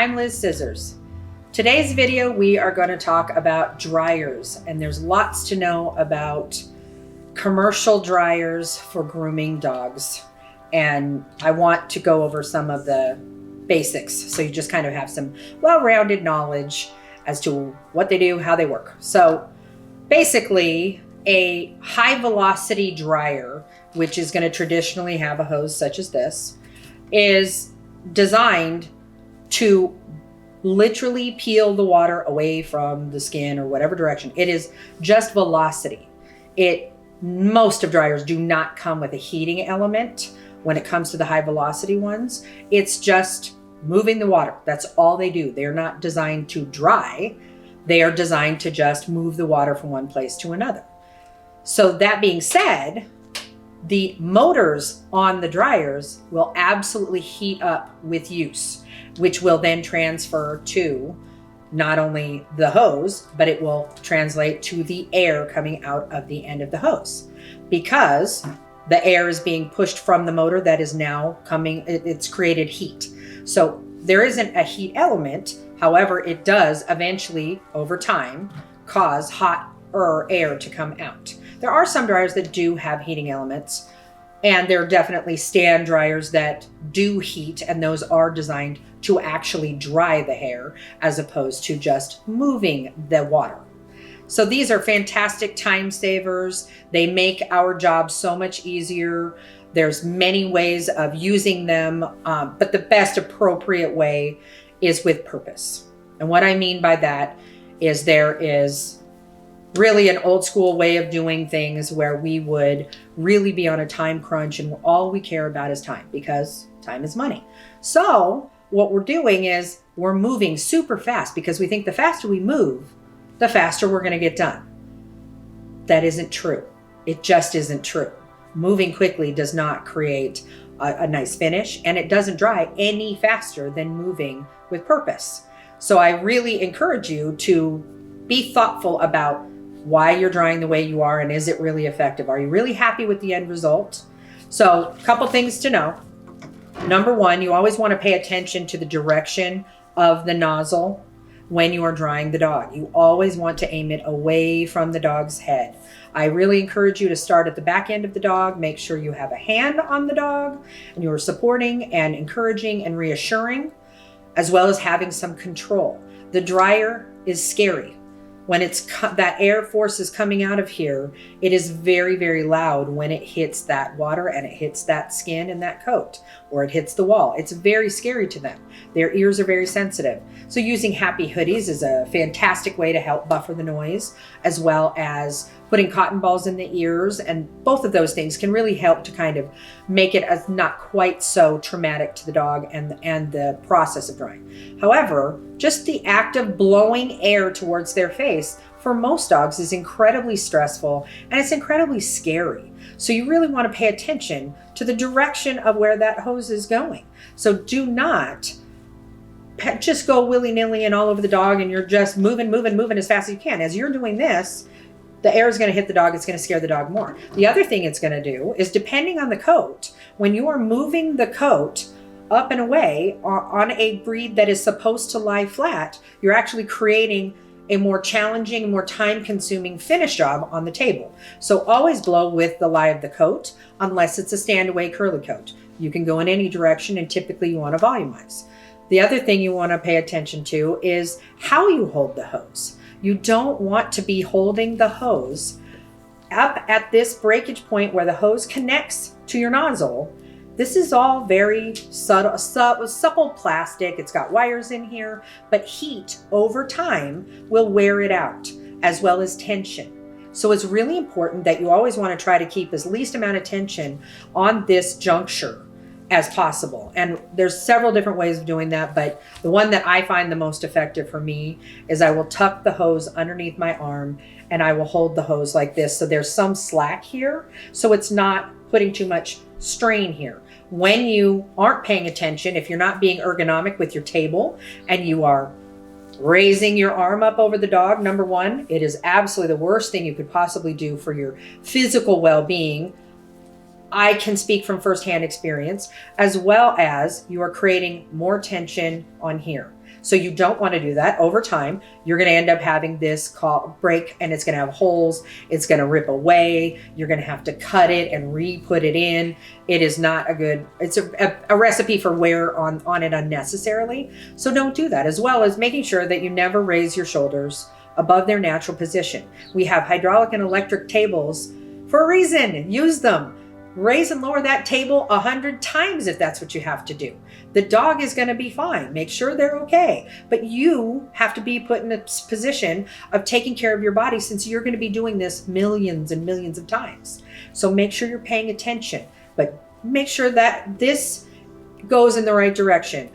I'm Liz Scissors. Today's video we are going to talk about dryers, and there's lots to know about commercial dryers for grooming dogs, and I want to go over some of the basics so you just kind of have some well-rounded knowledge as to what they do, how they work. So basically, a high velocity dryer, which is going to traditionally have a hose such as this, is designed to literally peel the water away from the skin or whatever direction. It is just velocity. Most of dryers do not come with a heating element when it comes to the high velocity ones. It's just moving the water. That's all they do. They're not designed to dry. They are designed to just move the water from one place to another. So that being said, the motors on the dryers will absolutely heat up with use, which will then transfer to not only the hose, but it will translate to the air coming out of the end of the hose, because the air is being pushed from the motor that is now coming, it's created heat. So there isn't a heat element. However, it does eventually, over time, cause hotter air to come out. There are some dryers that do have heating elements, and there are definitely stand dryers that do heat, and those are designed to actually dry the hair as opposed to just moving the water. So these are fantastic time savers. They make our job so much easier. There's many ways of using them, but the best appropriate way is with purpose. And what I mean by that is there is really an old school way of doing things where we would really be on a time crunch and all we care about is time, because time is money. So what we're doing is we're moving super fast because we think the faster we move, the faster we're going to get done. That isn't true. It just isn't true. Moving quickly does not create a nice finish, and it doesn't dry any faster than moving with purpose. So I really encourage you to be thoughtful about why you're drying the way you are, and is it really effective? Are you really happy with the end result? So a couple things to know. Number one, you always want to pay attention to the direction of the nozzle when you are drying the dog. You always want to aim it away from the dog's head. I really encourage you to start at the back end of the dog. Make sure you have a hand on the dog and you're supporting and encouraging and reassuring, as well as having some control. The dryer is scary. When that air force is coming out of here, it is very, very loud when it hits that water and it hits that skin and that coat, or it hits the wall. It's very scary to them. Their ears are very sensitive. So using happy hoodies is a fantastic way to help buffer the noise, as well as putting cotton balls in the ears. And both of those things can really help to kind of make it as not quite so traumatic to the dog and the process of drying. However, just the act of blowing air towards their face for most dogs is incredibly stressful and it's incredibly scary. So you really want to pay attention to the direction of where that hose is going. So do not just go willy-nilly and all over the dog and you're just moving as fast as you can. As you're doing this, the air is going to hit the dog. It's going to scare the dog more. The other thing it's going to do is, depending on the coat, when you are moving the coat up and away on a breed that is supposed to lie flat, you're actually creating a more challenging, more time-consuming finish job on the table. So always blow with the lie of the coat, unless it's a stand-away curly coat. You can go in any direction, and typically you want to volumize. The other thing you want to pay attention to is how you hold the hose. You don't want to be holding the hose up at this breakage point where the hose connects to your nozzle. This is all very supple plastic. It's got wires in here, but heat over time will wear it out, as well as tension. So it's really important that you always want to try to keep as least amount of tension on this juncture as possible. And there's several different ways of doing that, but the one that I find the most effective for me is I will tuck the hose underneath my arm and I will hold the hose like this. So there's some slack here, so it's not putting too much strain here. When you aren't paying attention, if you're not being ergonomic with your table and you are raising your arm up over the dog, number one, it is absolutely the worst thing you could possibly do for your physical well-being. I can speak from firsthand experience, as well as you are creating more tension on here. So you don't want to do that. Over time, you're going to end up having this break, and it's going to have holes. It's going to rip away. You're going to have to cut it and re-put it in. It is not a good, it's a recipe for wear on it unnecessarily. So don't do that, as well as making sure that you never raise your shoulders above their natural position. We have hydraulic and electric tables for a reason. Use them. Raise and lower that table 100 times if that's what you have to do. The dog is going to be fine. Make sure they're okay. But you have to be put in a position of taking care of your body, since you're going to be doing this millions and millions of times. So make sure you're paying attention, but make sure that this goes in the right direction.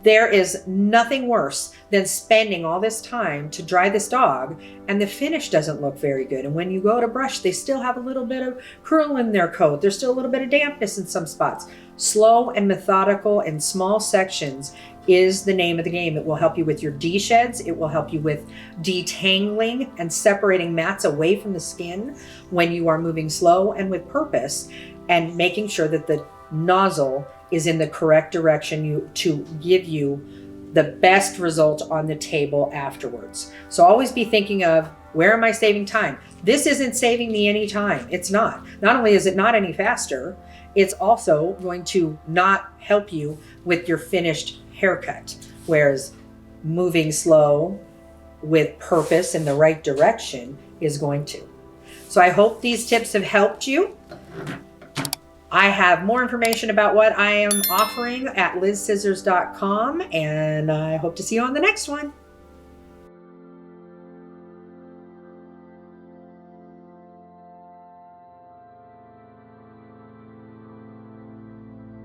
There is nothing worse than spending all this time to dry this dog and the finish doesn't look very good. And when you go to brush, they still have a little bit of curl in their coat. There's still a little bit of dampness in some spots. Slow and methodical in small sections is the name of the game. It will help you with your desheds. It will help you with detangling and separating mats away from the skin when you are moving slow and with purpose, and making sure that the nozzle is in the correct direction to give you the best result on the table afterwards. So always be thinking of, where am I saving time? This isn't saving me any time. It's not. Not only is it not any faster, it's also going to not help you with your finished haircut. Whereas moving slow with purpose in the right direction is going to. So I hope these tips have helped you. I have more information about what I am offering at lizsizzers.com, and I hope to see you on the next one.